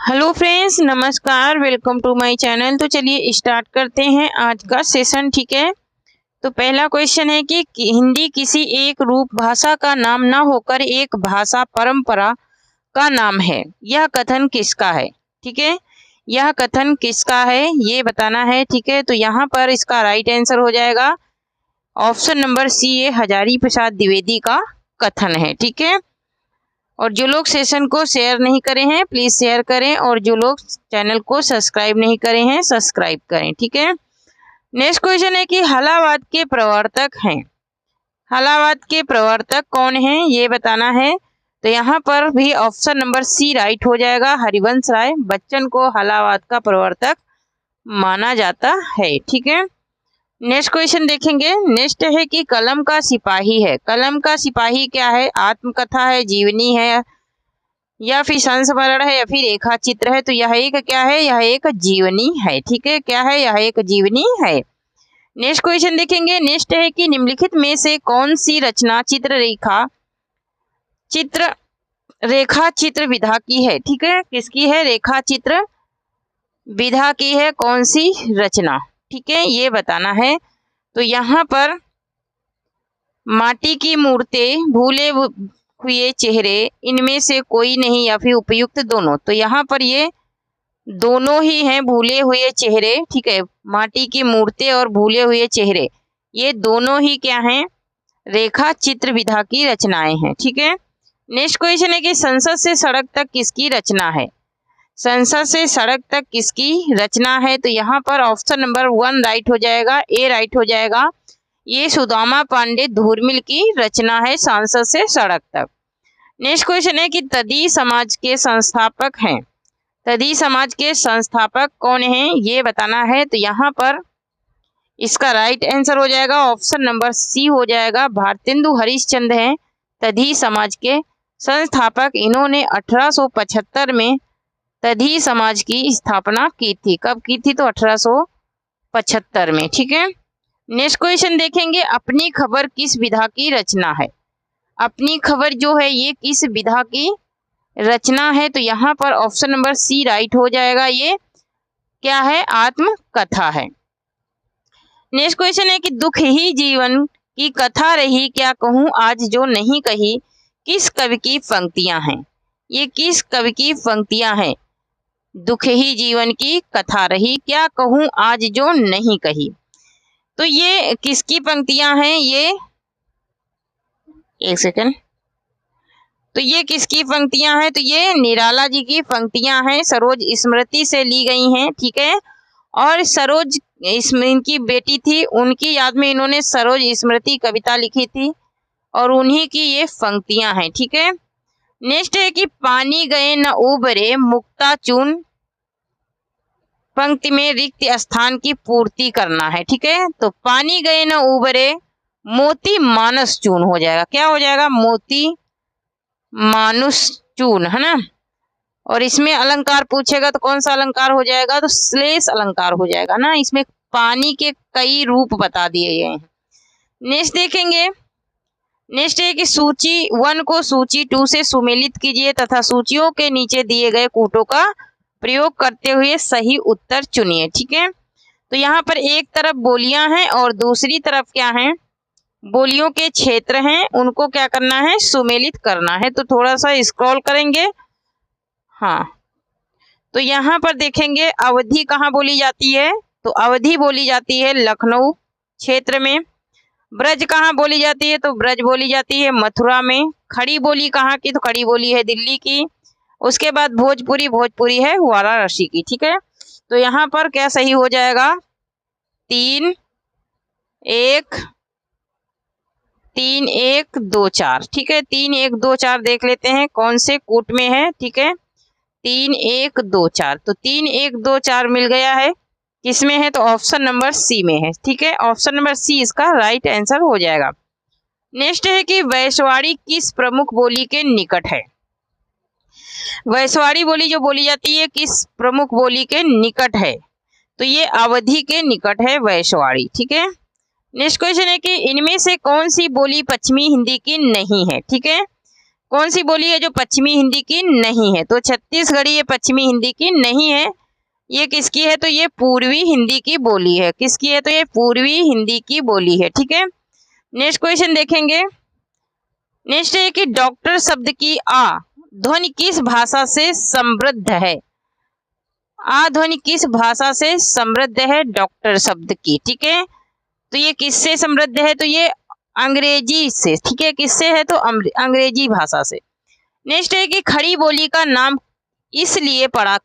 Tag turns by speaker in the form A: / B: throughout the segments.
A: Hello friends, नमस्कार। Welcome to my channel. तो चलिए स्टार्ट करते हैं आज का सेशन। ठीक है, तो पहला क्वेश्चन है कि हिंदी किसी एक रूप भाषा का नाम ना होकर एक भाषा परंपरा का नाम है, यह कथन किसका है? ठीक है, यह कथन किसका है ये बताना है। ठीक है, तो यहाँ पर इसका राइट आंसर हो जाएगा ऑप्शन नंबर सी, ये हजारी प्रसाद द्विवेदी का कथन है। ठीक है, और जो लोग सेशन को शेयर नहीं करे हैं प्लीज शेयर करें, और जो लोग चैनल को सब्सक्राइब नहीं करे हैं सब्सक्राइब करें। ठीक है, नेक्स्ट क्वेश्चन है कि हलावाद के प्रवर्तक हैं, हलावाद के प्रवर्तक कौन हैं ये बताना है। तो यहाँ पर भी ऑप्शन नंबर सी राइट हो जाएगा। हरिवंश राय बच्चन को हलावाद का प्रवर्तक माना जाता है। ठीक है, नेक्स्ट क्वेश्चन देखेंगे। नेक्स्ट है कि कलम का सिपाही है, कलम का सिपाही क्या है? आत्मकथा है, जीवनी है, या फिर संस्मरण है, या फिर रेखा चित्र है? तो यह एक क्या है? यह एक जीवनी है। ठीक है, क्या है? यह एक जीवनी है। नेक्स्ट क्वेश्चन देखेंगे। नेक्स्ट है कि निम्नलिखित में से कौन सी रचना रेखा चित्र विधा की है? ठीक है, किसकी है? रेखा चित्र विधा की है कौन सी रचना? ठीक है, ये बताना है। तो यहाँ पर माटी की मूर्तें, भूले हुए चेहरे, इनमें से कोई नहीं, या फिर उपयुक्त दोनों? तो यहाँ पर ये दोनों ही हैं, भूले हुए चेहरे। ठीक है, माटी की मूर्तें और भूले हुए चेहरे, ये दोनों ही क्या हैं? रेखा चित्र विधा की रचनाएं हैं। ठीक है, नेक्स्ट क्वेश्चन है कि संसद से सड़क तक किसकी रचना है? संसद से सड़क तक किसकी रचना है? तो यहाँ पर ऑप्शन नंबर 1 राइट हो जाएगा, ए राइट हो जाएगा। ये सुदामा पांडे धूर्मिल की रचना है, संसद से सड़क तक। नेक्स्ट क्वेश्चन है कि तदी समाज के संस्थापक हैं, तदी समाज के संस्थापक कौन हैं ये बताना है। तो यहाँ पर इसका राइट आंसर हो जाएगा ऑप्शन नंबर सी हो जाएगा। भारतेंदु हरिश्चंद्र हैं तदी समाज के संस्थापक। इन्होंने 1875 में तदी समाज की स्थापना की थी। कब की थी? तो 1875 में। ठीक है, नेक्स्ट क्वेश्चन देखेंगे। अपनी खबर किस विधा की रचना है? अपनी खबर जो है ये किस विधा की रचना है? तो यहाँ पर ऑप्शन नंबर सी राइट हो जाएगा। ये क्या है? आत्मकथा है। नेक्स्ट क्वेश्चन है कि दुख ही जीवन की कथा रही, क्या कहूँ आज जो नहीं कही, किस कवि की पंक्तियां हैं? ये किस कवि की पंक्तियां हैं? दुख ही जीवन की कथा रही, क्या कहूँ आज जो नहीं कही। तो ये किसकी पंक्तियां हैं? ये एक सेकंड, तो ये किसकी पंक्तियां हैं? तो ये निराला जी की पंक्तियां हैं, सरोज स्मृति से ली गई हैं। ठीक है, और सरोज इनकी बेटी थी, उनकी याद में इन्होंने सरोज स्मृति कविता लिखी थी, और उन्हीं की ये पंक्तियां हैं। ठीक है, नेक्स्ट है कि पानी गए न उबरे मुक्ता चून, पंक्ति में रिक्त स्थान की पूर्ति करना है। ठीक है, तो पानी गए न उबरे मोती मानस चून हो जाएगा। क्या हो जाएगा? मोती मानुष चून, है ना। और इसमें अलंकार पूछेगा तो कौन सा अलंकार हो जाएगा? तो श्लेष अलंकार हो जाएगा ना। इसमें पानी के कई रूप बता दिए गए हैं। नेक्स्ट देखेंगे। नेक्स्ट है कि सूची 1 को सूची 2 से सुमेलित कीजिए तथा सूचियों के नीचे दिए गए कूटों का प्रयोग करते हुए सही उत्तर चुनिए। ठीक है, तो यहाँ पर एक तरफ बोलियां हैं और दूसरी तरफ क्या है? बोलियों के क्षेत्र हैं, उनको क्या करना है? सुमेलित करना है। तो थोड़ा सा स्क्रॉल करेंगे। हाँ, तो यहाँ पर देखेंगे अवधि कहाँ बोली जाती है? तो अवधि बोली जाती है लखनऊ क्षेत्र में। ब्रज कहाँ बोली जाती है? तो ब्रज बोली जाती है मथुरा में। खड़ी बोली कहाँ की? तो खड़ी बोली है दिल्ली की। उसके बाद भोजपुरी है वाराणसी की। ठीक है, तो यहाँ पर क्या सही हो जाएगा? 3 1 3 1 2 4। ठीक है, 3 1 2 4 देख लेते हैं कौन से कूट में है। ठीक है, 3 1 2 4, तो 3 1 2 4 मिल गया है। किसमें है? तो ऑप्शन नंबर सी में है। ठीक है, ऑप्शन नंबर सी इसका राइट आंसर हो जाएगा। नेक्स्ट है कि वैशवाड़ी किस प्रमुख बोली के निकट है? वैशवाड़ी बोली जो बोली जाती है किस प्रमुख बोली के निकट है? तो ये अवधि के निकट है वैशवाड़ी। ठीक है, नेक्स्ट क्वेश्चन है कि इनमें से कौन सी बोली पश्चिमी हिंदी की नहीं है? ठीक है, कौन सी बोली है जो पश्चिमी हिंदी की नहीं है? तो छत्तीसगढ़ी ये पश्चिमी हिंदी की नहीं है, ये किसकी है? तो ये पूर्वी हिंदी की बोली है। किसकी है? तो ये पूर्वी हिंदी की बोली है। ठीक है, नेक्स्ट क्वेश्चन देखेंगे। नेक्स्ट है कि डॉक्टर शब्द की आ ध्वनि किस भाषा से समृद्ध है? आ ध्वनि किस भाषा से समृद्ध है डॉक्टर शब्द की? ठीक है, तो ये किससे समृद्ध है? तो ये अंग्रेजी से। ठीक है, किससे है? तो अंग्रेजी भाषा से। नेक्स्ट है कि खड़ी बोली का नाम इसलिए पड़ा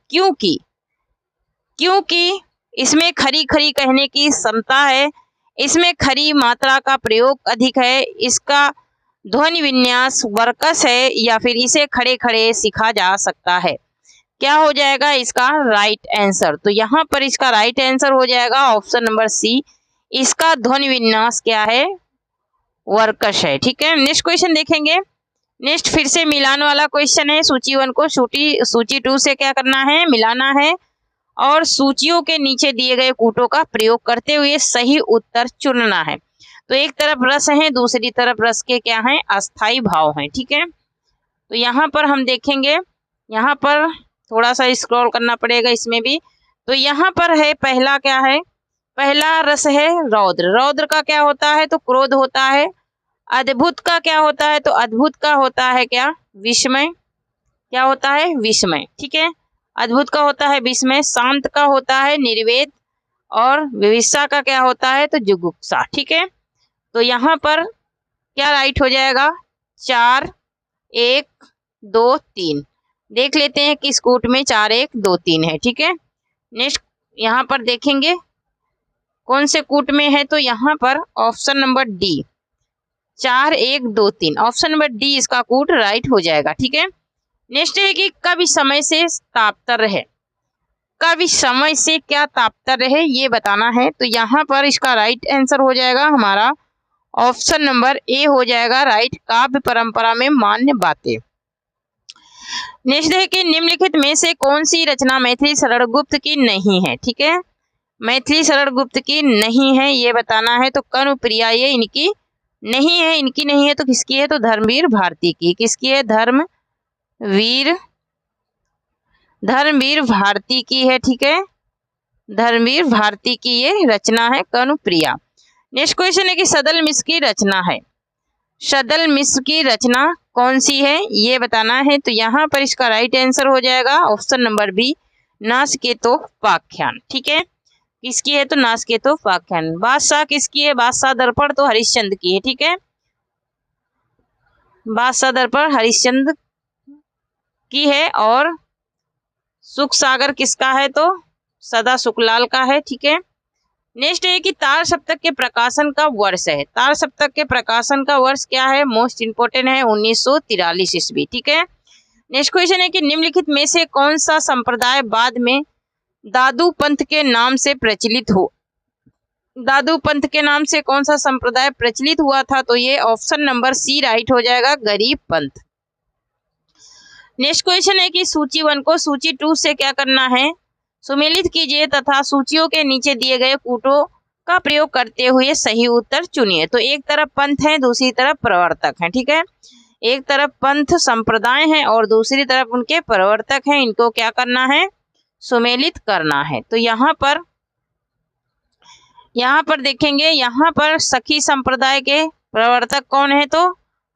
A: क्योंकि इसमें खरी खरी कहने की क्षमता है, इसमें खरी मात्रा का प्रयोग अधिक है, इसका ध्वनि विन्यास वर्कस है, या फिर इसे खड़े खड़े सीखा जा सकता है। क्या हो जाएगा इसका राइट आंसर? तो यहाँ पर इसका राइट आंसर हो जाएगा ऑप्शन नंबर सी, इसका ध्वनि विन्यास क्या है? वर्कश है। ठीक है, नेक्स्ट क्वेश्चन देखेंगे। नेक्स्ट फिर से मिलान वाला क्वेश्चन है। सूची 1 को सूची 2 से क्या करना है? मिलाना है और सूचियों के नीचे दिए गए कूटों का प्रयोग करते हुए सही उत्तर चुनना है। तो एक तरफ रस है, दूसरी तरफ रस के क्या हैं? अस्थाई भाव हैं। ठीक है, तो यहाँ पर हम देखेंगे, यहाँ पर थोड़ा सा स्क्रॉल करना पड़ेगा इसमें भी। तो यहाँ पर है पहला क्या है? पहला रस है रौद्र। रौद्र का क्या होता है? तो क्रोध होता है। अद्भुत का क्या होता है? तो अद्भुत का होता है क्या? विस्मय। क्या होता है? विस्मय। ठीक है, अद्भुत का होता है विस्मय। शांत का होता है निर्वेद और विविशा का क्या होता है? तो जुगुप्सा। ठीक है, तो यहाँ पर क्या राइट हो जाएगा? 4 1 2 3। देख लेते हैं किस कूट में 4 1 2 3 है। ठीक है, नेक्स्ट यहाँ पर देखेंगे कौन से कूट में है? तो यहाँ पर option number D 4 1 2 3, option number D इसका कूट राइट हो जाएगा। ठीक है, नेक्स्ट है कि कवि समय से तात्पर्य है। कवि समय से क्या तात्पर्य है ये बताना है। तो यहाँ पर इसका राइट आंसर हो जाएगा हमारा ऑप्शन नंबर ए हो जाएगा राइट, काव्य परंपरा में मान्य बातें। नेक्स्ट है कि निम्नलिखित में से कौन सी रचना मैथिली शरण गुप्त की नहीं है? ठीक है, मैथिली शरण गुप्त की नहीं है ये बताना है। तो कर्णप्रिया ये इनकी नहीं है, इनकी नहीं है तो किसकी है? तो धर्मवीर भारती की। किसकी है? धर्मवीर भारती की है। ठीक है, धर्मवीर भारती की ये रचना है कर्णप्रिया। नेक्स्ट क्वेश्चन है कि सदल मिश्र की रचना है। सदल मिश्र की रचना कौन सी है ये बताना है। तो यहाँ पर इसका राइट आंसर हो जाएगा ऑप्शन नंबर बी, नासकेतोपाख्यान। ठीक है, किसकी है? तो नासकेतोपाख्यान। बादशाह किसकी है? बादशाह दर्पण तो हरिश्चंद्र की है। ठीक है, बादशाह दर्पण हरिश्चंद्र की है। और सुख सागर किसका है? तो सदा सुखलाल का है। ठीक है, नेक्स्ट है कि तार सप्तक के प्रकाशन का वर्ष है। तार सप्तक के प्रकाशन का वर्ष क्या है? मोस्ट इंपोर्टेंट है 1943 ईस्वी। ठीक है, नेक्स्ट क्वेश्चन है कि निम्नलिखित में से कौन सा संप्रदाय बाद में दादू पंथ के नाम से प्रचलित हो? दादू पंथ के नाम से कौन सा संप्रदाय प्रचलित हुआ था? तो ये ऑप्शन नंबर सी राइट हो जाएगा, गरीब पंथ। नेक्स्ट क्वेश्चन है कि सूची 1 को सूची 2 से क्या करना है? सुमेलित कीजिए तथा सूचियों के नीचे दिए गए कूटों का प्रयोग करते हुए सही उत्तर चुनिए। तो एक तरफ पंथ है, दूसरी तरफ प्रवर्तक है। ठीक है, एक तरफ पंथ संप्रदाय है और दूसरी तरफ उनके प्रवर्तक हैं। इनको क्या करना है? सुमेलित करना है। तो यहाँ पर देखेंगे, यहाँ पर सखी संप्रदाय के प्रवर्तक कौन है? तो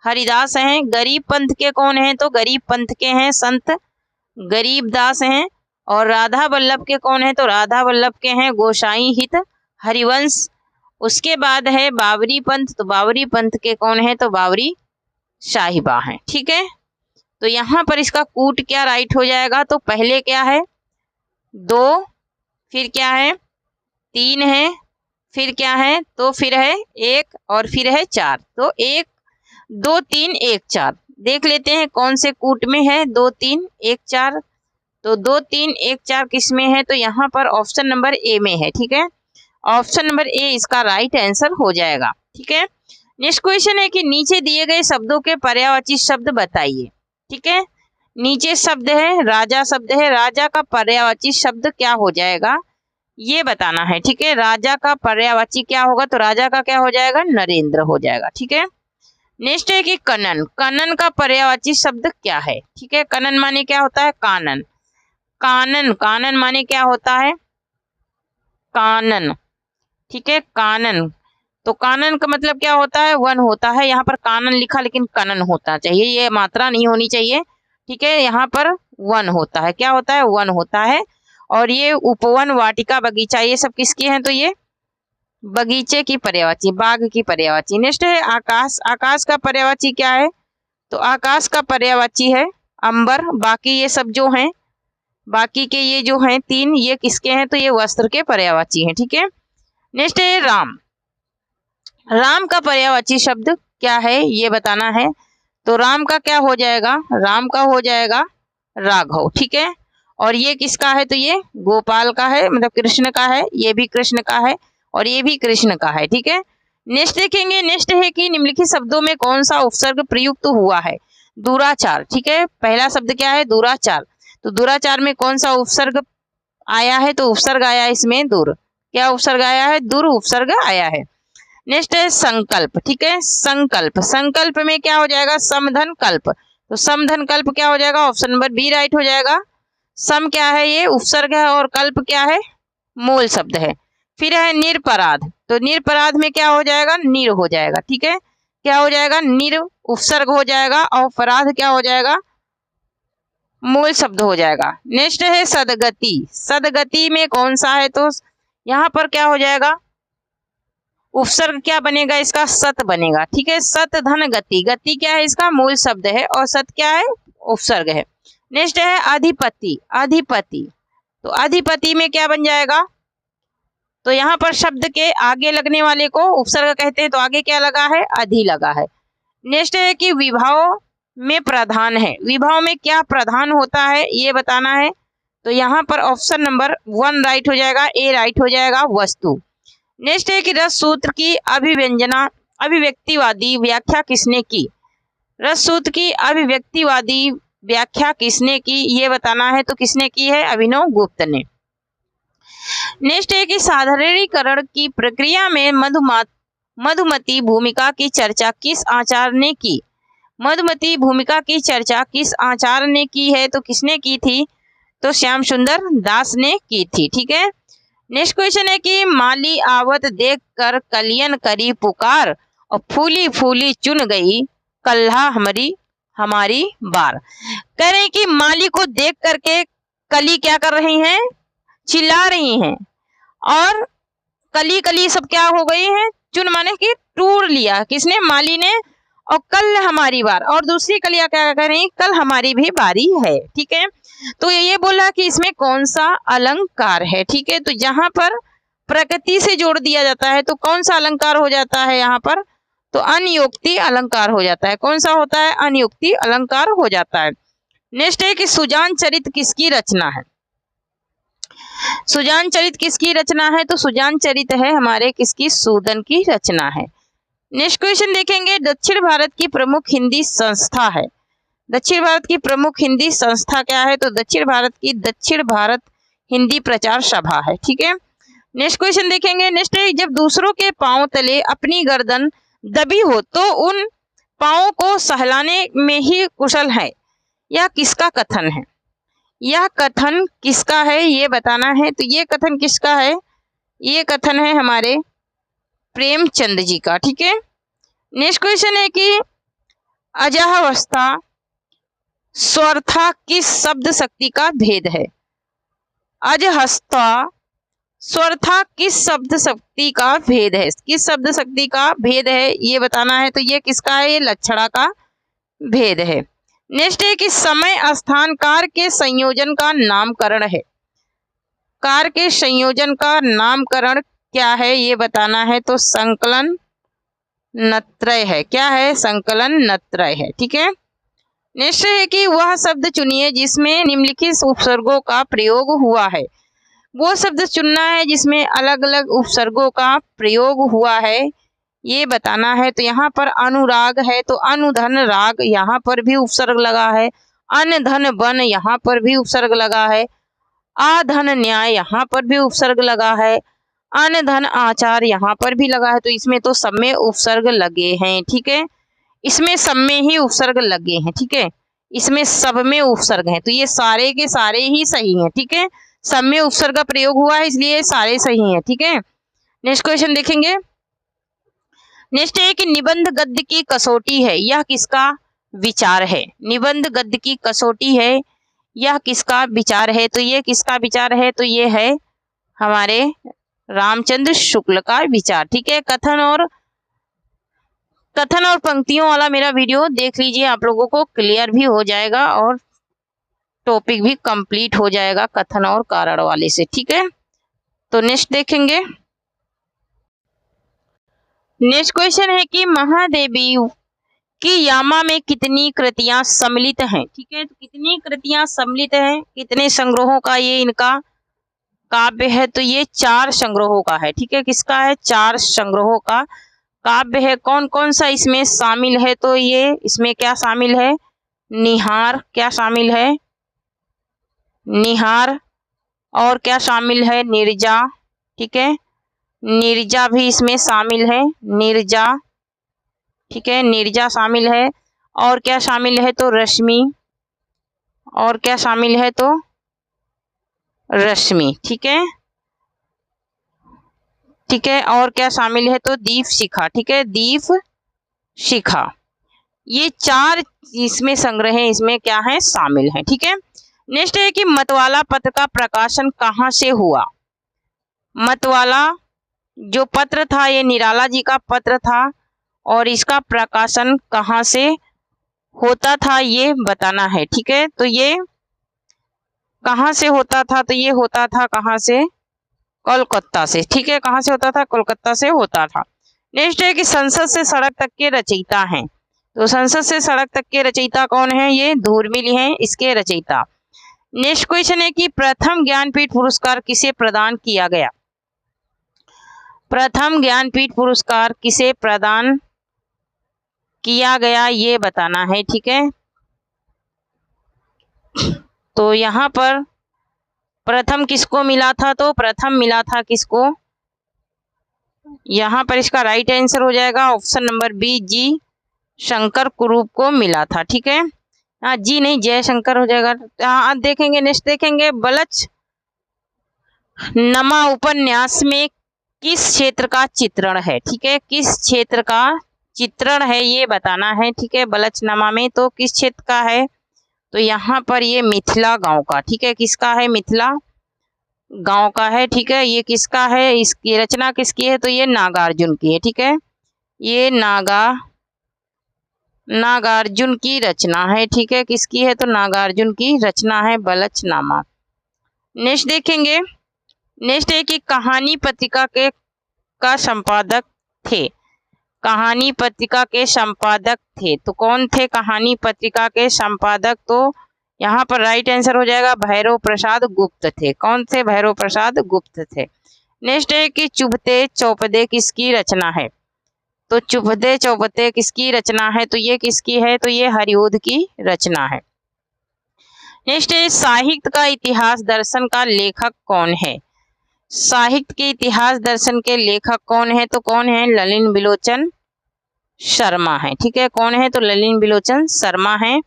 A: हरिदास हैं। गरीब पंथ के कौन है? तो गरीब पंथ के हैं संत गरीबदास हैं। और राधा वल्लभ के कौन है? तो राधा वल्लभ के हैं गोसाई हित हरिवंश। उसके बाद है बावरी पंथ। तो बावरी पंथ के कौन है? तो बावरी साहिबा हैं। ठीक है, तो यहाँ पर इसका कूट क्या राइट हो जाएगा? तो पहले क्या है? 2, फिर क्या है? 3 है, फिर क्या है? तो फिर है 1 और फिर है 4। तो 1 2 3 1 4 देख लेते हैं कौन से कूट में है 2 3 1 4। तो 2 3 1 4 किस में है? तो यहाँ पर ऑप्शन नंबर ए में है। ठीक है, ऑप्शन नंबर ए इसका राइट आंसर हो जाएगा। ठीक है, नेक्स्ट क्वेश्चन है कि नीचे दिए गए शब्दों के पर्यायवाची शब्द बताइए। ठीक है, नीचे शब्द है राजा शब्द है, राजा का पर्यायवाची शब्द क्या हो जाएगा ये बताना है। ठीक है, राजा का पर्यायवाची क्या होगा? तो राजा का क्या हो जाएगा? नरेंद्र हो जाएगा। ठीक है, नेक्स्ट है कि कनन, कनन का पर्यायवाची शब्द क्या है? ठीक है, कनन माने क्या होता है? कानन। कानन, कानन माने क्या होता है? कानन। ठीक है, कानन। तो कानन का मतलब क्या होता है? वन होता है। यहाँ पर कानन लिखा लेकिन कनन होता चाहिए, ये मात्रा नहीं होनी चाहिए। ठीक है, यहाँ पर वन होता है। क्या होता है? वन होता है। और ये उपवन, वाटिका, बगीचा, ये सब किसकी हैं? तो ये बगीचे की पर्यायवाची, बाग की पर्यायवाची। नेक्स्ट है आकाश, आकाश का पर्यायवाची क्या है? तो आकाश का पर्यायवाची है अंबर। बाकी ये सब जो हैं, बाकी के ये जो हैं तीन, ये किसके हैं? तो ये वस्त्र के पर्यायवाची हैं। ठीक है, नेक्स्ट है राम, राम का पर्यायवाची शब्द क्या है ये बताना है। तो राम का क्या हो जाएगा? राम का हो जाएगा राघव। ठीक है, और ये किसका है? तो ये गोपाल का है, मतलब कृष्ण का है। ये भी कृष्ण का है और ये भी कृष्ण का है। ठीक है, नेक्स्ट देखेंगे। नेक्स्ट है कि निम्नलिखित शब्दों में कौन सा उपसर्ग प्रयुक्त हुआ है? दुराचार। ठीक है, पहला शब्द क्या है? दुराचार। तो दुराचार में कौन सा उपसर्ग आया है? तो उपसर्ग आया है इसमें दुर। क्या उपसर्ग आया है? दुर उपसर्ग आया है। नेक्स्ट है संकल्प। ठीक है, संकल्प, संकल्प में क्या हो जाएगा? समधन कल्प। तो समधन कल्प क्या हो जाएगा? ऑप्शन नंबर बी राइट हो जाएगा। सम क्या है? ये उपसर्ग है और कल्प क्या है? मूल शब्द है। फिर है निरपराध, तो निरपराध में क्या हो जाएगा? निर हो जाएगा। ठीक है, क्या हो जाएगा? निर उपसर्ग हो जाएगा और अपराध क्या हो जाएगा? मूल शब्द हो जाएगा। नेक्स्ट है सदगति, सदगति में कौन सा है? तो यहाँ पर क्या हो जाएगा? उपसर्ग क्या बनेगा इसका? सत बनेगा। ठीक है, सत धन गति, गति क्या है इसका? मूल शब्द है और सत क्या है? उपसर्ग है। नेक्स्ट है अधिपति, अधिपति, तो अधिपति में क्या बन जाएगा? तो यहाँ पर शब्द के आगे लगने वाले को उपसर्ग कहते हैं, तो आगे क्या लगा है? अधि लगा है। नेक्स्ट है कि विभाव में प्रधान है, विभाव में क्या प्रधान होता है ये बताना है। तो यहाँ पर ऑप्शन नंबर 1 राइट हो जाएगा, ए राइट हो जाएगा, वस्तु। नेक्स्ट है कि रस सूत्र की अभिव्यंजना अभिव्यक्तिवादी व्याख्या किसने की? रस सूत्र की अभिव्यक्तिवादी व्याख्या किसने की ये बताना है। तो किसने की है? अभिनव गुप्त ने। नेक्स्ट है कि साधारणीकरण की प्रक्रिया में मधुमती भूमिका की चर्चा किस आचार्य ने की? मधुमती भूमिका की चर्चा किस आचार्य ने की है? तो किसने की थी? तो श्याम सुंदर दास ने की थी। ठीक है, नेक्स्ट क्वेश्चन है कि माली आवत देख कर कलियन करी पुकार और फूली फूली चुन गई कल्हा हमारी बार। कह रहे हैं कि माली को देख करके कली क्या कर रही हैं? चिल्ला रही हैं, और कली कली सब क्या हो गई हैं? चुन माने कि टूर लिया किसने? माली ने। और कल हमारी बार, और दूसरी कलियां क्या कर रही? कल हमारी भी बारी है। ठीक है, तो ये बोला कि इसमें कौन सा अलंकार है। ठीक है, तो जहां पर प्रकृति से जोड़ दिया जाता है तो कौन सा अलंकार हो जाता है यहाँ पर? तो अनियोक्ति अलंकार हो जाता है। कौन सा होता है? अनियोक्ति अलंकार हो जाता है। नेक्स्ट है कि सुजान चरित किसकी रचना है? सुजान चरित किसकी रचना है? तो सुजान चरित है हमारे किसकी? सूदन की रचना है। नेक्स्ट क्वेश्चन देखेंगे। दक्षिण भारत की प्रमुख हिंदी संस्था है, दक्षिण भारत की प्रमुख हिंदी संस्था क्या है? तो दक्षिण भारत हिंदी प्रचार सभा है। ठीक है, नेक्स्ट क्वेश्चन देखेंगे। नेक्स्ट है जब दूसरों के पांव तले अपनी गर्दन दबी हो तो उन पांवों को सहलाने में ही कुशल है, यह किसका कथन है? यह कथन किसका है ये बताना है। तो ये कथन किसका है? ये कथन है हमारे प्रेमचंद जी का। ठीक है, नेक्स्ट क्वेश्चन है कि अजावस्था स्वर्था किस शब्द शक्ति का भेद है? अजहस्ता स्वर्था किस शब्द शक्ति का भेद है? किस शब्द शक्ति का भेद है ये बताना है। तो ये किसका है? ये लक्षणा का भेद है। नेक्स्ट है कि समय स्थान कार के संयोजन का नामकरण है, कार के संयोजन का नामकरण क्या है ये बताना है। तो संकलन नत्रय है। क्या है? संकलन नत्रय है। ठीक है, नेक्स्ट है कि वह शब्द चुनिए जिसमें निम्नलिखित उपसर्गों का प्रयोग हुआ है। वो शब्द चुनना है जिसमें अलग अलग उपसर्गों का प्रयोग हुआ है ये बताना है। तो यहाँ पर अनुराग है तो अनुधन राग, यहाँ पर भी उपसर्ग लगा है। अनधन बन, यहाँ पर भी उपसर्ग लगा है। आधन न्याय, यहाँ पर भी उपसर्ग लगा है। अनधन आचार, यहाँ पर भी लगा है। तो इसमें तो सब में उपसर्ग लगे हैं। ठीक है, इसमें सब में ही उपसर्ग लगे हैं, ठीक है, इसमें सब में उपसर्ग है, तो ये सारे के सारे ही सही हैं, ठीक है, सब में उपसर्ग का प्रयोग हुआ है इसलिए सारे सही हैं, ठीक है। नेक्स्ट क्वेश्चन देखेंगे। नेक्स्ट है कि निबंध गद्य की कसौटी है, यह किसका विचार है। निबंध गद्य की कसौटी है, यह किसका विचार है, तो ये किसका विचार है, तो ये है हमारे रामचंद्र शुक्ल का विचार, ठीक है। कथन और पंक्तियों वाला मेरा वीडियो देख लीजिए, आप लोगों को क्लियर भी हो जाएगा और टॉपिक भी कंप्लीट हो जाएगा कथन और कारण वाले से, ठीक है। तो नेक्स्ट देखेंगे। नेक्स्ट क्वेश्चन है कि महादेवी की यामा में कितनी कृतियां सम्मिलित हैं, ठीक है, तो कितनी कृतियां सम्मिलित हैं, कितने संग्रहों का ये इनका काव्य है, तो ये 4 संग्रहों का है, ठीक है, किसका है, 4 संग्रहों का काव्य है। कौन कौन सा इसमें शामिल है, तो ये इसमें क्या शामिल है, निहार, क्या शामिल है, निहार, और क्या शामिल है, नीरजा, ठीक है, नीरजा भी इसमें शामिल है, नीरजा, ठीक है, नीरजा शामिल है, और क्या शामिल है, तो रश्मि, और क्या शामिल है, तो रश्मि, ठीक है, ठीक है, और क्या शामिल है, तो दीप शिखा, ठीक है, दीप शिखा। ये 4 इसमें संग्रह है, इसमें क्या है, शामिल है, ठीक है। नेक्स्ट है कि मतवाला पत्र का प्रकाशन कहाँ से हुआ। मतवाला जो पत्र था ये निराला जी का पत्र था, और इसका प्रकाशन कहाँ से होता था ये बताना है, ठीक है, तो ये कहाँ से होता था, तो ये होता था कहाँ से, कोलकाता से, ठीक है, कहाँ से होता था, कोलकाता से होता था। नेक्स्ट है कि संसद से सड़क तक के रचयिता हैं, तो संसद से सड़क तक के रचयिता कौन है, ये धूर्मिल हैं इसके रचयिता। नेक्स्ट क्वेश्चन है कि प्रथम ज्ञानपीठ पुरस्कार किसे प्रदान किया गया। प्रथम ज्ञानपीठ पुरस्कार किसे प्रदान किया गया ये बताना है, ठीक है। तो यहाँ पर प्रथम किसको मिला था, तो प्रथम मिला था किसको, यहाँ पर इसका राइट आंसर हो जाएगा ऑप्शन नंबर बी, जी शंकर कुरूप को मिला था, ठीक है, हाँ जी नहीं जयशंकर हो जाएगा। हाँ देखेंगे, नेक्स्ट देखेंगे। बलच नमा उपन्यास में किस क्षेत्र का चित्रण है, ठीक है, किस क्षेत्र का चित्रण है ये बताना है, ठीक है, बलचनामा में तो किस क्षेत्र का है, तो यहाँ पर ये मिथिला गांव का, ठीक है, किसका है, मिथिला गांव का है, ठीक है, ये किसका है, इसकी रचना किसकी है, तो ये नागार्जुन की है, ठीक है, ये नागार्जुन की रचना है, ठीक है, किसकी है, तो नागार्जुन की रचना है बलचनामा। नेक्स्ट देखेंगे। नेक्स्ट है कि कहानी पत्रिका के का संपादक थे, कहानी पत्रिका के संपादक थे, तो कौन थे कहानी पत्रिका के संपादक, तो यहाँ पर राइट आंसर हो जाएगा भैरव प्रसाद गुप्त थे, कौन थे, भैरव प्रसाद गुप्त थे। नेक्स्ट है कि चुभते चौपदे किसकी रचना है, तो चुभते चौपदे किसकी रचना है, तो ये किसकी है, तो ये हरिओध की रचना है। नेक्स्ट है साहित्य का इतिहास दर्शन का लेखक कौन है, साहित्य के इतिहास दर्शन के लेखक कौन है, तो कौन है, ललिन बिलोचन शर्मा है, ठीक है, कौन है, तो ललिन बिलोचन शर्मा है।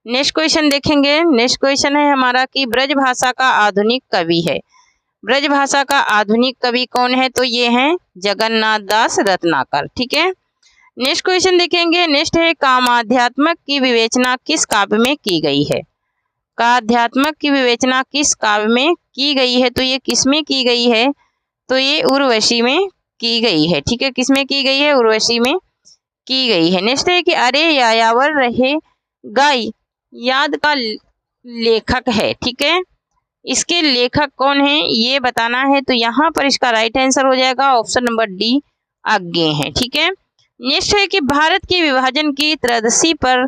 A: नेक्स्ट क्वेश्चन देखेंगे। नेक्स्ट क्वेश्चन है हमारा कि ब्रज भाषा का आधुनिक कवि है, ब्रज भाषा का आधुनिक कवि कौन है, तो ये हैं जगन्नाथ दास रत्नाकर, ठीक है। नेक्स्ट क्वेश्चन देखेंगे। नेक्स्ट है कामाध्यात्मक की विवेचना किस काव्य में की गई है, काव्यात्मक की विवेचना किस काव्य में की गई है, तो ये किस में की गई है, तो ये उर्वशी में की गई है, ठीक है, किस में की गई है, उर्वशी में की गई है। नेक्स्ट है कि अरे यायावर रहे गाय याद का लेखक है, ठीक है, इसके लेखक कौन है ये बताना है, तो यहाँ पर इसका राइट आंसर हो जाएगा ऑप्शन नंबर डी आज्ञे है, ठीक है। नेक्स्ट है कि भारत के विभाजन की त्रयोदशी पर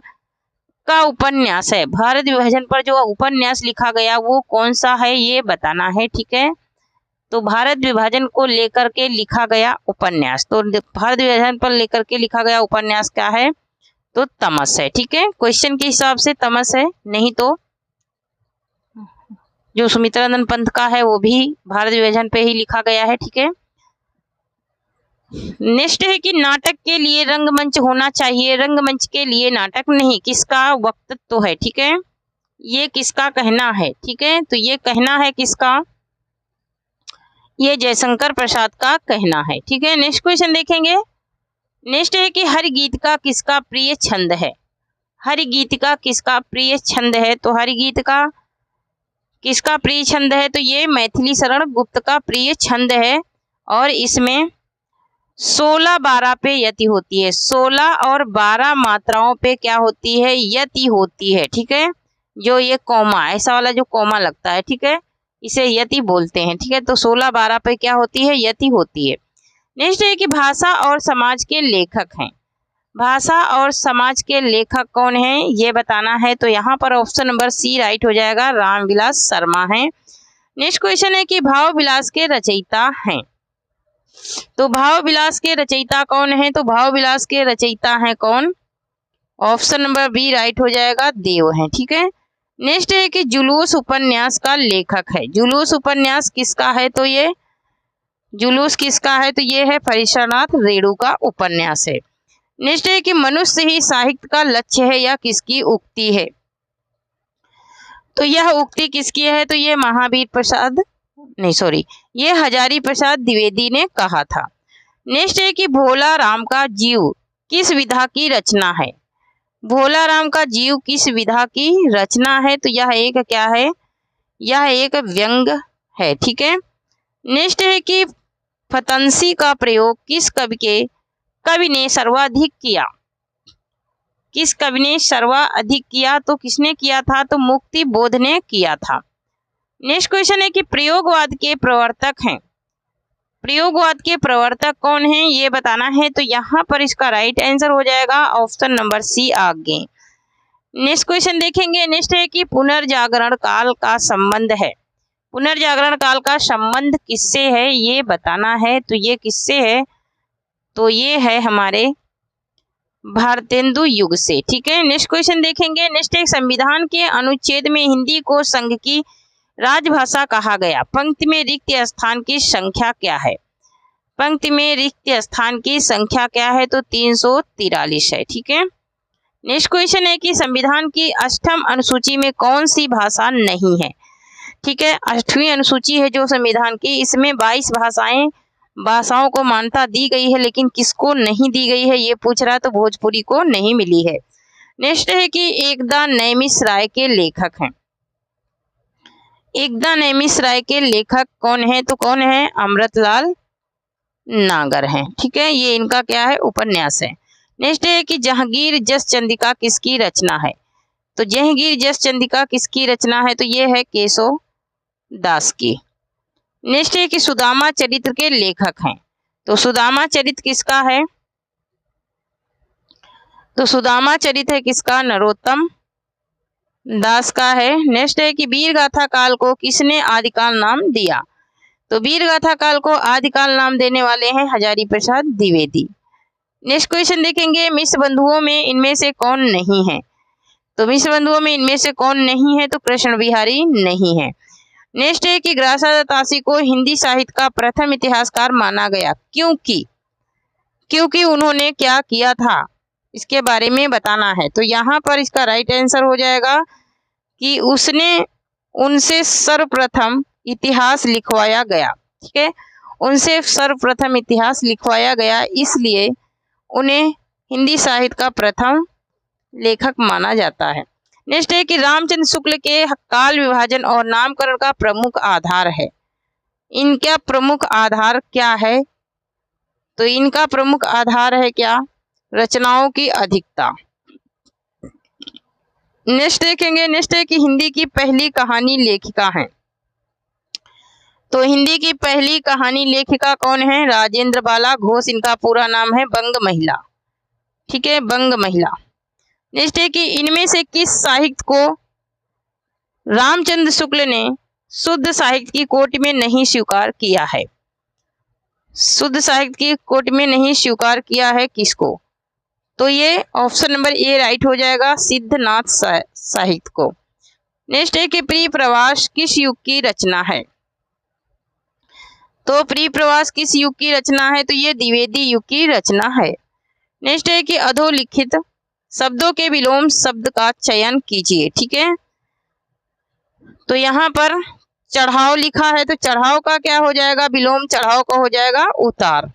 A: का उपन्यास है, भारत विभाजन पर जो उपन्यास लिखा गया वो कौन सा है ये बताना है, ठीक है, तो भारत विभाजन को लेकर के लिखा गया उपन्यास, तो भारत विभाजन पर लेकर के लिखा गया उपन्यास क्या है, तो तमस है, ठीक है, क्वेश्चन के हिसाब से तमस है, नहीं तो जो सुमित्रानंद पंत का है वो भी भारत विभाजन पे ही लिखा गया है, ठीक है। नेक्स्ट है कि नाटक के लिए रंगमंच होना चाहिए, रंगमंच के लिए नाटक नहीं, किसका वक्तव्य है, ठीक है, ये किसका कहना है, ठीक है, तो ये कहना है किसका, ये जयशंकर प्रसाद का कहना है, ठीक है। नेक्स्ट क्वेश्चन देखेंगे। नेक्स्ट है कि हर गीत का किसका प्रिय छंद है, हर गीत का किसका प्रिय छंद है, तो हर गीत का किसका प्रिय छंद है, तो ये मैथिली शरण गुप्त का प्रिय छंद है और इसमें 16-12 पे यति होती है, 16 और 12 मात्राओं पे क्या होती है, यति होती है, ठीक है, जो ये कॉमा ऐसा वाला जो कॉमा लगता है, ठीक है, इसे यति बोलते हैं, ठीक है, तो 16-12 पे क्या होती है, यति होती है। नेक्स्ट है कि भाषा और समाज के लेखक हैं, भाषा और समाज के लेखक कौन हैं ये बताना है, तो यहाँ पर ऑप्शन नंबर सी राइट हो जाएगा, रामविलास शर्मा हैं। नेक्स्ट क्वेश्चन है कि भाव विलास के रचयिता हैं, तो भाव विलास के रचयिता कौन है, तो भाव विलास के रचयिता हैं कौन, ऑप्शन नंबर बी राइट हो जाएगा, देव हैं, ठीक है। नेक्स्ट है कि जुलूस उपन्यास का लेखक है, जुलूस उपन्यास किसका है, तो ये जुलूस किसका है, तो ये है फरीसानाथ रेणु का उपन्यास है। नेक्स्ट है कि मनुष्य ही साहित्य का लक्ष्य है, यह किसकी उक्ति है, तो यह उक्ति किसकी है, तो ये महावीर प्रसाद नहीं सॉरी ये हजारी प्रसाद द्विवेदी ने कहा था। नेक्स्ट है कि भोला राम का जीव किस विधा की रचना है, भोला राम का जीव किस विधा की रचना है, तो यह एक क्या है, यह एक व्यंग है, ठीक है। नेक्स्ट है कि फतंसी का प्रयोग किस कवि ने सर्वाधिक किया, किस कवि ने सर्वाधिक किया, तो किसने किया था, तो मुक्ति बोध ने किया था। नेक्स्ट क्वेश्चन है कि प्रयोगवाद के प्रवर्तक हैं, प्रयोगवाद के प्रवर्तक कौन हैं ये बताना है, तो यहाँ पर इसका राइट आंसर हो जाएगा ऑप्शन नंबर सी आगे। नेक्स्ट क्वेश्चन देखेंगे। नेक्स्ट है कि पुनर्जागरण काल का संबंध है, पुनर्जागरण काल का संबंध किससे है ये बताना है, तो ये किससे है, तो ये है हमारे भारतेंदु युग से, ठीक है। नेक्स्ट क्वेश्चन देखेंगे। नेक्स्ट एक संविधान के अनुच्छेद में हिंदी को संघ की राजभाषा कहा गया, पंक्ति में रिक्त स्थान की संख्या क्या है, पंक्ति में रिक्त स्थान की संख्या क्या है, तो 343 है, ठीक है। नेक्स्ट क्वेश्चन है कि संविधान की 8वीं अनुसूची में कौन सी भाषा नहीं है, ठीक है, 8वीं अनुसूची है जो संविधान की, इसमें 22 भाषाओं को मान्यता दी गई है, लेकिन किसको नहीं दी गई है ये पूछ रहा है, तो भोजपुरी को नहीं मिली है। नेक्स्ट है कि एकदा नैमिषारण्य के लेखक हैं, एकदा नैमिषारण्य के लेखक कौन है, तो कौन है, अमृतलाल नागर हैं, ठीक है, ये इनका क्या है, उपन्यास है। नेक्स्ट है कि जहांगीर जस चंद्रिका किसकी रचना है, तो जहांगीर जस चंद्रिका किसकी रचना है, तो ये है केशव दास की। नेक्स्ट है कि सुदामा चरित्र के लेखक हैं, तो सुदामा चरित्र किसका है, तो सुदामा चरित्र है किसका, नरोत्तम दास का है। नेक्स्ट है कि वीर गाथा काल को किसने आदिकाल नाम दिया, तो वीर गाथा काल को आदिकाल नाम देने वाले हैं हजारी प्रसाद द्विवेदी। नेक्स्ट क्वेश्चन देखेंगे। मिश्र बंधुओं में इनमें से कौन नहीं है, तो मिश्र बंधुओं में इनमें से कौन नहीं है, तो कृष्ण बिहारी नहीं है। नेक्स्ट है कि ग्रासा तासी को हिंदी साहित्य का प्रथम इतिहासकार माना गया, क्योंकि उन्होंने क्या किया था इसके बारे में बताना है, तो यहाँ पर इसका राइट आंसर हो जाएगा कि उसने उनसे सर्वप्रथम इतिहास लिखवाया गया, ठीक है, उनसे सर्वप्रथम इतिहास लिखवाया गया, इसलिए उन्हें हिंदी साहित्य का प्रथम लेखक माना जाता है। नेक्स्ट है कि रामचंद्र शुक्ल के काल विभाजन और नामकरण का प्रमुख आधार है, इनका प्रमुख आधार क्या है, तो इनका प्रमुख आधार है क्या, रचनाओं की अधिकता। नेक्स्ट देखेंगे। नेक्स्ट है कि हिंदी की पहली कहानी लेखिका है, तो हिंदी की पहली कहानी लेखिका कौन है, राजेंद्र बाला घोष, इनका पूरा नाम है बंग महिला, ठीक है, बंग महिला। नेक्स्ट है कि इनमें से किस साहित्य को रामचंद्र शुक्ल ने शुद्ध साहित्य की कोटि में नहीं स्वीकार किया है, शुद्ध साहित्य की कोटि में नहीं स्वीकार किया है किसको, तो ये ऑप्शन नंबर ए राइट हो जाएगा, सिद्धनाथ साहित्य को। नेक्स्ट है कि प्रिय प्रवास किस युग की रचना है, तो परिप्रवास किस युग की रचना है? तो ये द्विवेदी युग की रचना है। नेक्स्ट है कि अधोलिखित शब्दों के विलोम शब्द का चयन कीजिए। ठीक है, तो यहाँ पर चढ़ाव लिखा है, तो चढ़ाव का क्या हो जाएगा? विलोम चढ़ाव का हो जाएगा उतार।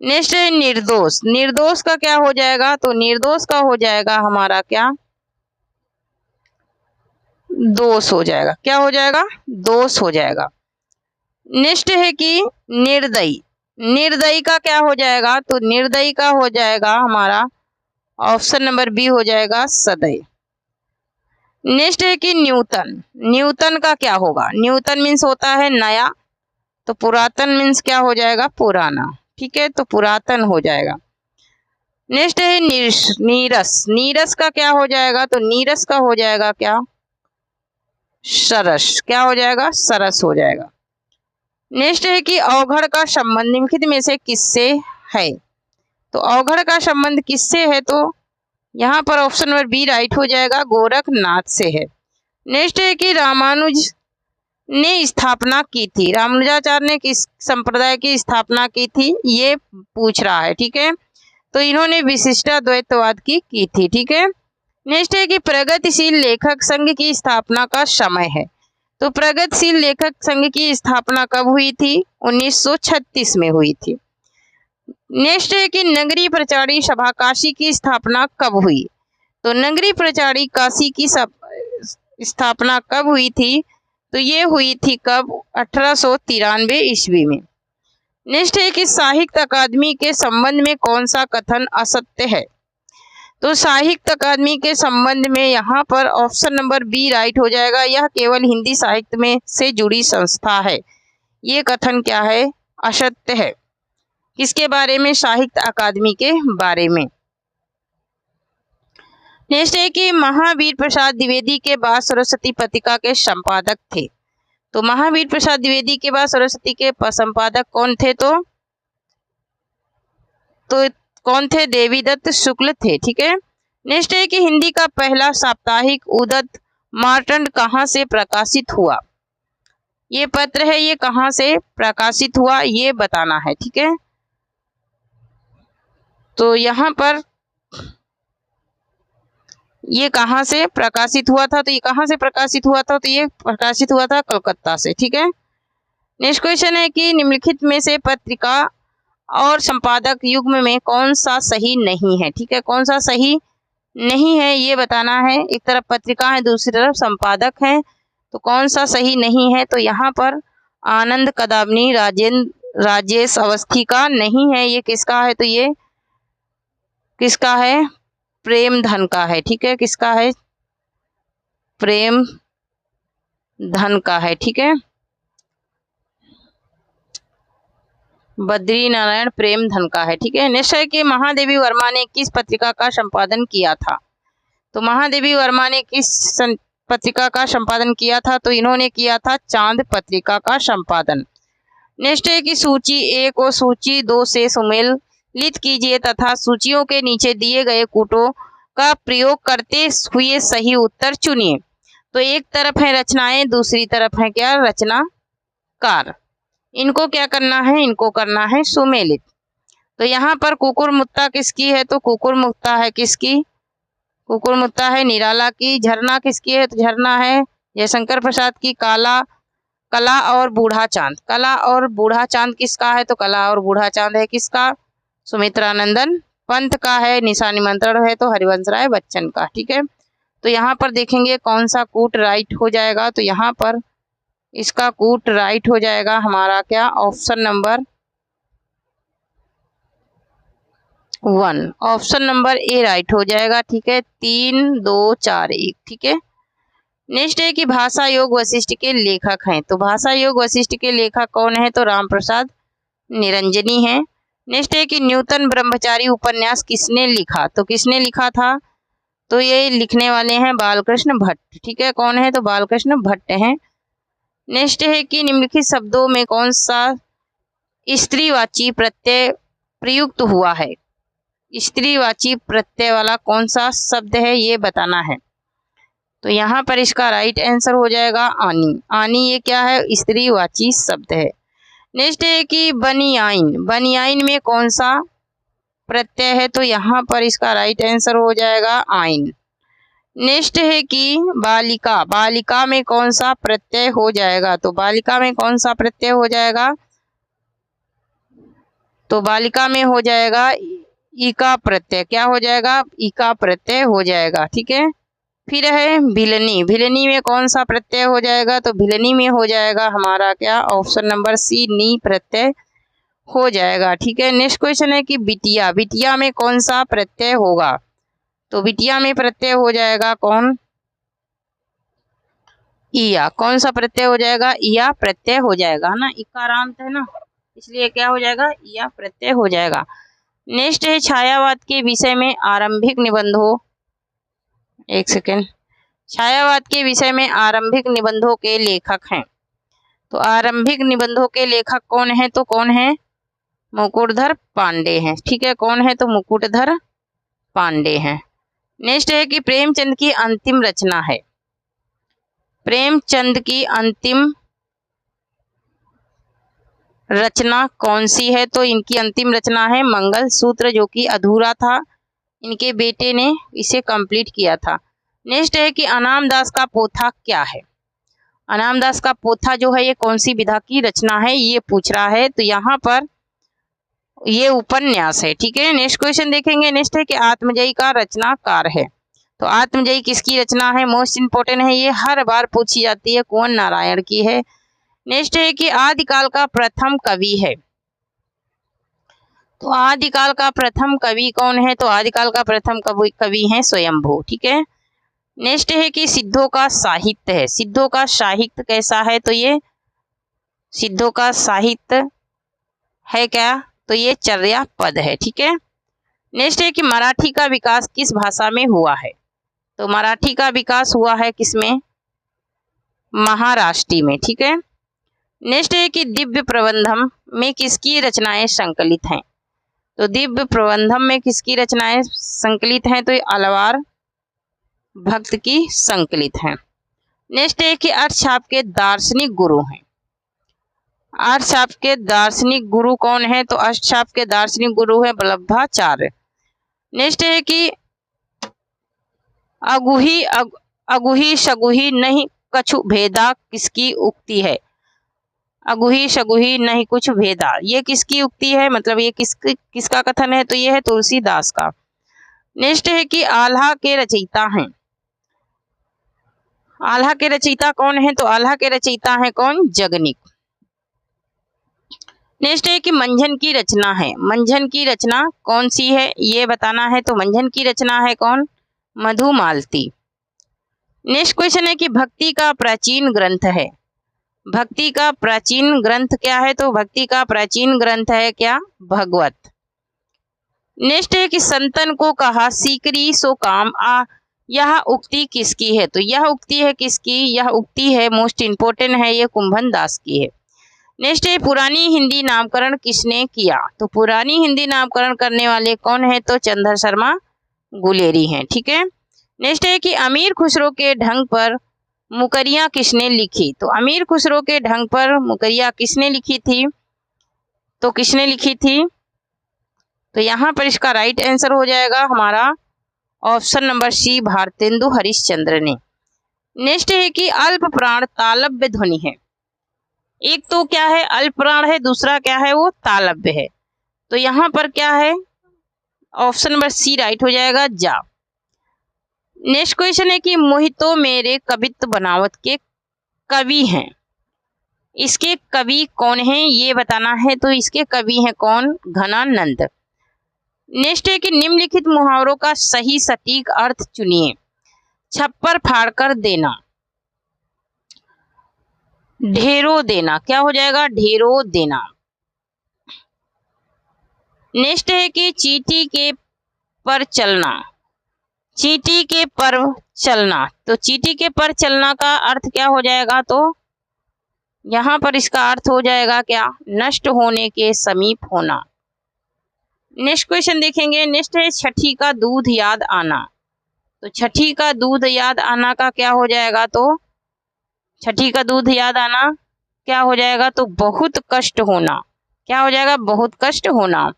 A: नेक्स्ट है निर्दोष, निर्दोष का क्या हो जाएगा? तो निर्दोष का हो जाएगा हमारा क्या? दोष हो जाएगा। क्या हो जाएगा? दोष हो जाएगा। नेक्स्ट है कि निर्दयी, निर्दयी का क्या हो जाएगा? तो निर्दयी का हो जाएगा हमारा ऑप्शन नंबर बी हो जाएगा सदैव। नेक्स्ट है कि न्यूतन, न्यूतन का क्या होगा? न्यूतन मीन्स होता है नया, तो पुरातन मीन्स क्या हो जाएगा? पुराना। ठीक है, तो पुरातन हो जाएगा। नेक्स्ट है नीरस, नीरस का क्या हो जाएगा? तो नीरस का हो जाएगा क्या? सरस। क्या हो जाएगा? सरस हो जाएगा। नेक्स्ट है कि अवघड़ का संबंध निम्नलिखित में से किससे है? तो अवघड़ का संबंध किससे है? तो यहाँ पर ऑप्शन नंबर बी राइट हो जाएगा, गोरखनाथ से है। नेक्स्ट है कि रामानुज ने स्थापना की थी, रामानुजाचार्य ने किस संप्रदाय की स्थापना की थी? ये पूछ रहा है। ठीक है, तो इन्होंने विशिष्टाद्वैतवाद की थी। ठीक है, नेक्स्ट है कि प्रगतिशील लेखक संघ की स्थापना का समय है। तो प्रगतिशील लेखक संघ की स्थापना कब हुई थी? 1936 में हुई थी। नेक्स्ट है कि नगरी प्रचारी सभा काशी की स्थापना कब हुई? तो नगरी प्रचारी काशी की स्थापना कब हुई थी? तो ये हुई थी कब? 1893 ईस्वी में। नेक्स्ट है कि साहित्य अकादमी के संबंध में कौन सा कथन असत्य है? तो साहित्य अकादमी के संबंध में यहाँ पर ऑप्शन नंबर बी राइट हो जाएगा, यह केवल हिंदी साहित्य में से जुड़ी संस्था है। ये कथन क्या है? असत्य है। किसके बारे में? साहित्य अकादमी के बारे में। नेक्स्ट है कि महावीर प्रसाद द्विवेदी के बाद सरस्वती पत्रिका के संपादक थे। तो महावीर प्रसाद द्विवेदी के बाद सरस्वती के संपादक कौन थे? तो कौन थे? देवीदत्त शुक्ल थे। ठीक है, नेक्स्ट है कि हिंदी का पहला साप्ताहिक उदत मार्तंड कहाँ से प्रकाशित हुआ? ये पत्र है, ये कहाँ से प्रकाशित हुआ ये बताना है। ठीक है, तो यहाँ पर ये कहाँ से प्रकाशित हुआ था? तो ये कहाँ से प्रकाशित हुआ था? तो ये प्रकाशित हुआ था कलकत्ता से। ठीक है, नेक्स्ट क्वेश्चन है कि निम्नलिखित में से पत्रिका और संपादक युग्म में कौन सा सही नहीं है? ठीक है, कौन सा सही नहीं है ये बताना है। एक तरफ पत्रिका है, दूसरी तरफ संपादक है, तो कौन सा सही नहीं है? तो यहाँ पर आनंद कदामनी राजेश अवस्थी का नहीं है। ये किसका है? तो ये किसका है? प्रेम धन का है। ठीक है, किसका है? प्रेम धन का है। ठीक है, बद्री नारायण प्रेम धन का है। ठीक है, नेक्स्ट है कि महादेवी वर्मा ने किस पत्रिका का संपादन किया था? तो महादेवी वर्मा ने किस पत्रिका का संपादन किया था? तो इन्होंने किया था चांद पत्रिका का संपादन। नेक्स्ट है कि सूची 1 और सूची 2 से सुमेलित कीजिए तथा सूचियों के नीचे दिए गए कूटों का प्रयोग करते हुए सही उत्तर चुनिए। तो एक तरफ है रचनाएं, दूसरी तरफ है क्या? रचनाकार। इनको क्या करना है? इनको करना है सुमेलित। तो यहाँ पर कुकुरमुत्ता किसकी है? तो कुकुरमुत्ता है किसकी? कुकुरमुत्ता है निराला की। झरना किसकी है? तो झरना है जयशंकर प्रसाद की। कला और बूढ़ा चांद, कला और बूढ़ा चांद किसका है? तो कला और बूढ़ा चांद है किसका? सुमित्रानंदन पंत का है। निशा निमंत्रण है तो हरिवंश राय बच्चन का। ठीक है, तो यहाँ पर देखेंगे कौन सा कूट राइट हो जाएगा। तो यहाँ पर इसका कूट राइट हो जाएगा हमारा क्या? Option number 1, option number A right हो जाएगा। ठीक है, 3 2 4 1। ठीक है, नेक्स्ट है कि भाषा योग वशिष्ठ के लेखक हैं। तो भाषा योग वशिष्ठ के लेखक कौन है? तो राम प्रसाद निरंजनी है। नेक्स्ट है कि न्यूतन ब्रह्मचारी उपन्यास किसने लिखा? तो किसने लिखा था? तो ये लिखने वाले हैं बालकृष्ण भट्ट। ठीक है, कौन है? तो बालकृष्ण भट्ट हैं। नेक्स्ट है कि निम्नलिखित शब्दों में कौन सा स्त्रीवाची प्रत्यय प्रयुक्त हुआ है? स्त्रीवाची प्रत्यय वाला कौन सा शब्द है ये बताना है। तो यहाँ पर इसका राइट आंसर हो जाएगा आनी। आनी ये क्या है? स्त्रीवाची शब्द है। नेक्स्ट है कि बनियाइन, बनियाइन में कौन सा प्रत्यय है, तो यहाँ पर इसका राइट आंसर हो जाएगा आइन। नेक्स्ट है कि बालिका, बालिका में कौन सा प्रत्यय हो जाएगा, तो बालिका में कौन सा प्रत्यय हो जाएगा, तो बालिका में हो जाएगा ई का प्रत्यय। क्या हो जाएगा, ई का प्रत्यय हो जाएगा। ठीक है, फिर है भिलनी, भिलनी में कौन सा प्रत्यय हो जाएगा, तो भिलनी में हो जाएगा हमारा क्या, ऑप्शन नंबर सी नी प्रत्यय हो जाएगा। ठीक है, नेक्स्ट क्वेश्चन है कि बिटिया, बिटिया में कौन सा प्रत्यय होगा, तो बिटिया में प्रत्यय हो जाएगा कौन, इया। कौन सा प्रत्यय हो जाएगा, इया प्रत्यय हो जाएगा, है ना, इकारांत है ना, इसलिए क्या हो जाएगा, इया प्रत्यय हो जाएगा। नेक्स्ट है छायावाद के विषय में आरंभिक निबंधों, एक सेकेंड, छायावाद के विषय में आरंभिक निबंधों के लेखक हैं, तो आरंभिक निबंधों के लेखक कौन है, तो कौन है, मुकुटधर पांडे हैं। ठीक है, कौन है, तो मुकुटधर पांडे हैं। नेक्स्ट है कि प्रेमचंद की अंतिम रचना है, प्रेमचंद की अंतिम रचना कौन सी है, तो इनकी अंतिम रचना है मंगलसूत्र, जो कि अधूरा था, इनके बेटे ने इसे कंप्लीट किया था। नेक्स्ट है कि अनामदास का पोथा क्या है, अनामदास का पोथा जो है ये कौन सी विधा की रचना है, ये पूछ रहा है, तो यहाँ पर ये उपन्यास है। ठीक है, नेक्स्ट क्वेश्चन देखेंगे। नेक्स्ट है कि आत्मजयी का रचनाकार है, तो आत्मजयी किसकी रचना है, मोस्ट इंपोर्टेंट है, ये हर बार पूछी जाती है, कुंवर नारायण की है। नेक्स्ट है कि आदिकाल का प्रथम कवि है, तो आदिकाल का प्रथम कवि कौन है, तो आदिकाल का प्रथम कवि है स्वयंभू। ठीक है, नेक्स्ट है कि सिद्धों का साहित्य है, सिद्धों का साहित्य कैसा है, तो ये सिद्धों का साहित्य है क्या, तो ये चर्या पद है। ठीक है, नेक्स्ट है कि मराठी का विकास किस भाषा में हुआ है, तो मराठी का विकास हुआ है किसमें, महाराष्ट्री में। ठीक है, नेक्स्ट है कि दिव्य प्रबंधम में किसकी रचनाएं संकलित हैं, तो दिव्य प्रबंधम में किसकी रचनाएं संकलित हैं, तो ये अलवार भक्त की संकलित हैं। नेक्स्ट है कि अर्थशास्त्र के दार्शनिक गुरु हैं, अर्थशास्त्र के दार्शनिक गुरु कौन है, तो अर्थशास्त्र के दार्शनिक गुरु है वल्लभाचार्य। नेक्स्ट है कि अगुही शगुही नहीं कछु भेदा किसकी उक्ति है, अगुही शगुही नहीं कुछ भेदा, ये किसकी उक्ति है, मतलब ये किसका कथन है, तो ये है तुलसीदास का। नेक्स्ट है कि आल्हा के रचयिता हैं, आल्हा के रचयिता कौन है, तो आल्हा के रचयिता है कौन, जगनिक। नेक्स्ट है कि मंझन की रचना है, मंझन की रचना कौन सी है, ये बताना है, तो मंझन की रचना है कौन, मधुमालती। नेक्स्ट क्वेश्चन है कि भक्ति का प्राचीन ग्रंथ है, भक्ति का प्राचीन ग्रंथ क्या है, तो भक्ति का प्राचीन ग्रंथ है क्या, भगवत। नेक्स्ट है कि संतन को कहा सीकरी सो काम आ, यह उक्ति किसकी है, तो यह उक्ति है किसकी, यह उक्ति है मोस्ट इंपोर्टेंट है, ये कुंभन दास की है। नेक्स्ट है पुरानी हिंदी नामकरण किसने किया, तो पुरानी हिंदी नामकरण करने वाले कौन है, तो चंद्र शर्मा गुलेरी हैं। ठीक है, नेक्स्ट है कि अमीर खुसरो के ढंग पर मुकरियां किसने लिखी, तो अमीर खुसरो के ढंग पर मुकरियां किसने लिखी थी, तो किसने लिखी थी, तो यहाँ पर इसका राइट आंसर हो जाएगा हमारा option number C Bharatendu Harishchandra ने। नेक्स्ट है कि अल्प प्राण तालव्य ध्वनि है, एक तो क्या है अल्प प्राण है, दूसरा क्या है वो तालव्य है, तो यहाँ पर क्या है ऑप्शन नंबर सी राइट हो जाएगा जा। नेक्स्ट क्वेश्चन है कि मोहितो मेरे कवित्व बनावट के कवि हैं, इसके कवि कौन हैं ये बताना है, तो इसके कवि हैं कौन, घनानंद। नेक्स्ट है कि निम्नलिखित मुहावरों का सही सटीक अर्थ चुनिए, छप्पर फाड़कर देना, ढेरों देना, क्या हो जाएगा, ढेरों देना। नेक्स्ट है कि चींटी के पर चलना, चींटी के पर चलना, तो चींटी के पर चलना का अर्थ क्या हो जाएगा, तो यहाँ पर इसका अर्थ हो जाएगा क्या, नष्ट होने के समीप होना। नेक्स्ट क्वेश्चन देखेंगे। नेक्स्ट है छठी का दूध याद आना, तो छठी का दूध याद आना का क्या हो जाएगा, तो छठी का दूध याद आना क्या हो जाएगा, तो बहुत कष्ट होना। क्या हो जाएगा, बहुत कष्ट होना।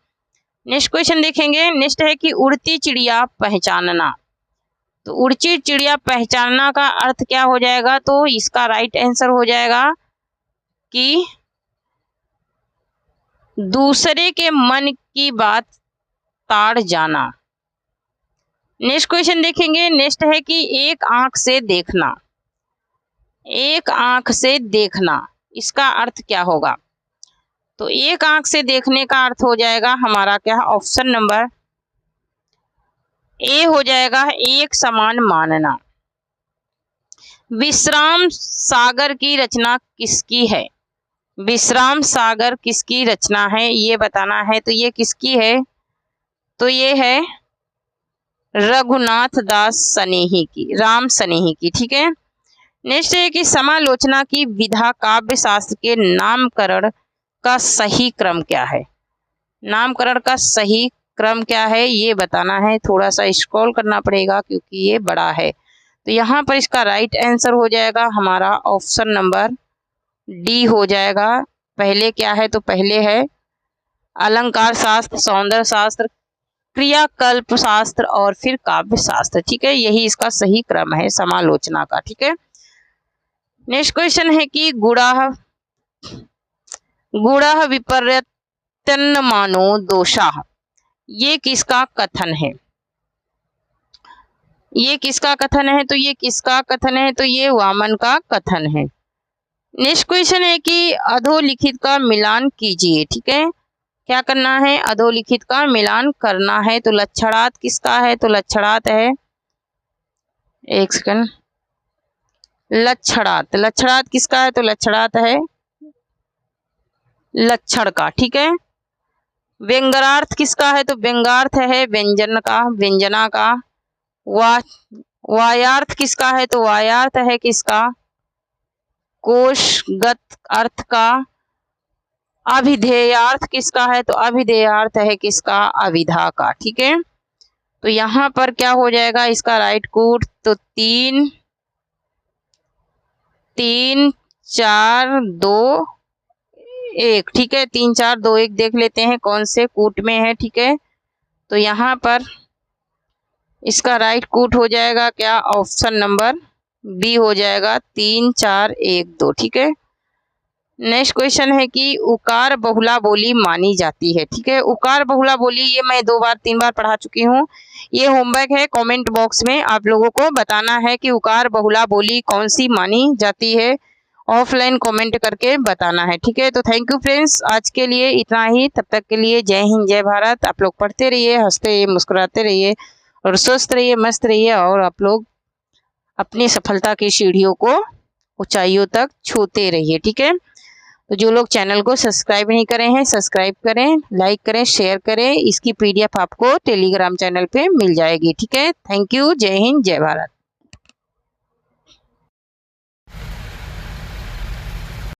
A: नेक्स्ट क्वेश्चन देखेंगे। नेक्स्ट है कि उड़ती चिड़िया पहचानना। तो उड़ती चिड़िया पहचानना का अर्थ क्या हो जाएगा, तो इसका राइट आंसर हो जाएगा कि दूसरे के मन की बात ताड़ जाना। नेक्स्ट क्वेश्चन देखेंगे। नेक्स्ट है कि एक आंख से देखना। एक आंख से देखना, इसका अर्थ क्या होगा, तो एक आंख से देखने का अर्थ हो जाएगा हमारा क्या, ऑप्शन नंबर ए हो जाएगा, एक समान मानना। विश्राम सागर की रचना किसकी है। विश्राम सागर किसकी रचना है ये बताना है। तो ये किसकी है, तो ये है रघुनाथ दास सनेही की, राम सनेही की। ठीक है। नेक्स्ट है कि समालोचना की विधा काव्य शास्त्र के नामकरण का सही क्रम क्या है। नामकरण का सही क्रम क्या है ये बताना है। थोड़ा सा स्क्रॉल करना पड़ेगा क्योंकि ये बड़ा है। तो यहाँ पर इसका राइट आंसर हो जाएगा हमारा ऑप्शन नंबर डी हो जाएगा। पहले क्या है, तो पहले है अलंकार शास्त्र, सौंदर्य शास्त्र, क्रियाकल्प शास्त्र और फिर काव्य शास्त्र। ठीक है, यही इसका सही क्रम है समालोचना का। ठीक है। नेक्स्ट क्वेश्चन है कि गुणाः विपर्यतन्मानो दोषाः, ये किसका कथन है। ये किसका कथन है, तो ये किसका कथन है, तो ये वामन का कथन है। नेक्स्ट क्वेश्चन है कि अधोलिखित का मिलान कीजिए। ठीक है, क्या करना है, अधोलिखित का मिलान करना है। तो लक्षणार्थ किसका है, तो लक्षणार्थ है, एक सेकंड, लक्षणार्थ, लक्षणार्थ किसका है, तो लक्षणार्थ है लक्षण का। ठीक है। व्यंग्यार्थ किसका है, तो व्यंग्यार्थ है व्यंजन का, व्यंजना का। वायार्थ किसका है, तो वायार्थ है किसका, कोशगत अर्थ का। अभिधेयार्थ किसका है, तो अभिधेयार्थ है किसका, अविधा का। ठीक है। तो यहाँ पर क्या हो जाएगा इसका राइट कूट, तो 3 3 4 2 1। ठीक है, 3 4 2 1 देख लेते हैं कौन से कूट में है। ठीक है, तो यहाँ पर इसका राइट कूट हो जाएगा क्या, ऑप्शन नंबर बी हो जाएगा, 3 4 1 2। ठीक है। नेक्स्ट क्वेश्चन है कि उकार बहुला बोली मानी जाती है। ठीक है, उकार बहुला बोली ये मैं 2 बार 3 बार पढ़ा चुकी हूँ। ये होमवर्क है, कमेंट बॉक्स में आप लोगों को बताना है कि उकार बहुला बोली कौन सी मानी जाती है। ऑफलाइन कमेंट करके बताना है। ठीक है, तो थैंक यू फ्रेंड्स, आज के लिए इतना ही। तब तक के लिए जय हिंद जय भारत। आप लोग पढ़ते रहिए, हंसते रहिए, मुस्कुराते रहिए और स्वस्थ रहिए, मस्त रहिए और आप लोग अपनी सफलता की सीढ़ियों को ऊंचाइयों तक छूते रहिए। ठीक है, तो जो लोग चैनल को सब्सक्राइब नहीं करे हैं सब्सक्राइब करें, लाइक करें, शेयर करें। इसकी PDF आपको टेलीग्राम चैनल पे मिल जाएगी। ठीक है, थैंक यू, जय हिंद जय भारत।